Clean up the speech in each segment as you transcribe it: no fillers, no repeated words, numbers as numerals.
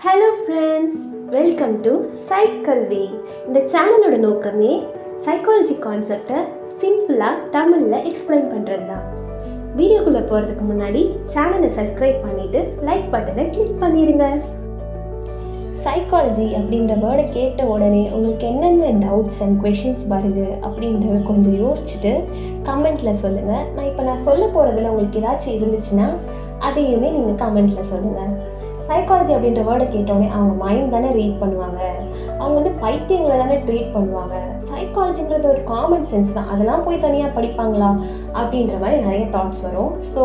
Hello friends, welcome to Psychkalvi. இந்த சேனலோட நோக்கமே சைக்காலஜி கான்செப்டை சிம்பிளாக தமிழில் எக்ஸ்பிளைன் பண்ணுறது தான். வீடியோக்குள்ளே போகிறதுக்கு முன்னாடி சேனலை சப்ஸ்கிரைப் பண்ணிவிட்டு லைக் பட்டனை கிளிக் பண்ணிடுங்க. சைக்காலஜி அப்படின்ற வேர்டை கேட்ட உடனே உங்களுக்கு என்னென்ன டவுட்ஸ் அண்ட் கொஷின்ஸ் வருது அப்படின்றத கொஞ்சம் யோசிச்சுட்டு கமெண்ட்டில் சொல்லுங்கள். நான் சொல்ல போகிறதுல உங்களுக்கு ஏதாச்சும் இருந்துச்சுன்னா அதையுமே நீங்கள் கமெண்ட்டில் சொல்லுங்கள். சைக்காலஜி அப்படின்ற வேர்டை கேட்டோடனே அவங்க மைண்ட் தானே ரீட் பண்ணுவாங்க, அவங்க வந்து பைத்தியங்களை தானே ட்ரீட் பண்ணுவாங்க, சைக்காலஜின்றது ஒரு காமன் சென்ஸ் தான், அதெல்லாம் போய் தனியாக படிப்பாங்களா அப்படின்ற மாதிரி நிறைய தாட்ஸ் வரும். ஸோ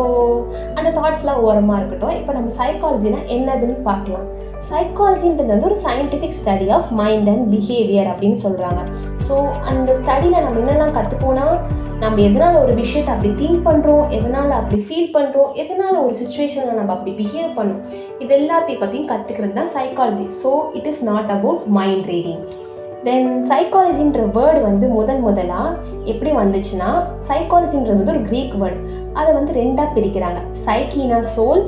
அந்த தாட்ஸ்லாம் ஓரமாக இருக்கட்டும். இப்போ நம்ம சைக்காலஜினா என்னதுன்னு பார்க்கலாம். சைக்காலஜின்றது வந்து ஒரு scientific study of mind and behaviour அப்படின்னு சொல்கிறாங்க. ஸோ அந்த ஸ்டடியில் நம்ம என்னெல்லாம் கற்றுப்போனா, நம்ம எதனால் ஒரு விஷயத்தை அப்படி திங்க் பண்ணுறோம், எதனால் அப்படி ஃபீல் பண்ணுறோம், எதனால் ஒரு சுச்சுவேஷனில் நம்ம அப்படி பிஹேவ் பண்ணோம், இது எல்லாத்தையும் பற்றியும் கற்றுக்கிறது தான் psychology. So it is not about mind reading. Then சைக்காலஜின்ற வேர்டு வந்து முதலாக எப்படி வந்துச்சுன்னா, சைக்காலஜின்றது வந்து ஒரு க்ரீக் வேர்டு. அதை வந்து ரெண்டாக பிரிக்கிறாங்க. சைக்கினா சோல்,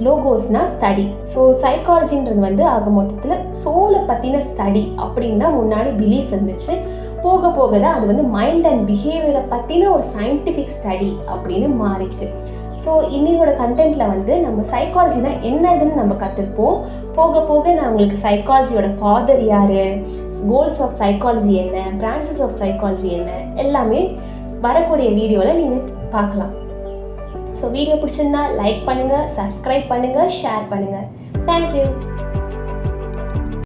லோகோஸ்னா ஸ்டடி. ஸோ சைக்காலஜின்றது வந்து ஆக மொத்தத்தில் சோலை பற்றின ஸ்டடி அப்படின்னு தான் முன்னாடி பிலீஃப் இருந்துச்சு. போக போக தான் அது வந்து மைண்ட் அண்ட் பிஹேவியரை பற்றின ஒரு சயின்டிஃபிக் ஸ்டடி அப்படின்னு மாறிச்சு. ஸோ இன்னையோட கண்டென்ட்டில் வந்து நம்ம சைக்காலஜினா என்னதுன்னு நம்ம கற்றுப்போம். போக போக நான் உங்களுக்கு சைக்காலஜியோட ஃபாதர் யார், கோல்ஸ் ஆஃப் சைக்காலஜி என்ன, பிரான்ச்சஸ் ஆஃப் சைக்காலஜி என்ன, எல்லாமே வரக்கூடிய வீடியோவில் நீங்கள் பார்க்கலாம். ஸோ வீடியோ பிடிச்சிருந்தா லைக் பண்ணுங்கள், சப்ஸ்கிரைப் பண்ணுங்கள், ஷேர் பண்ணுங்கள். தேங்க்யூ.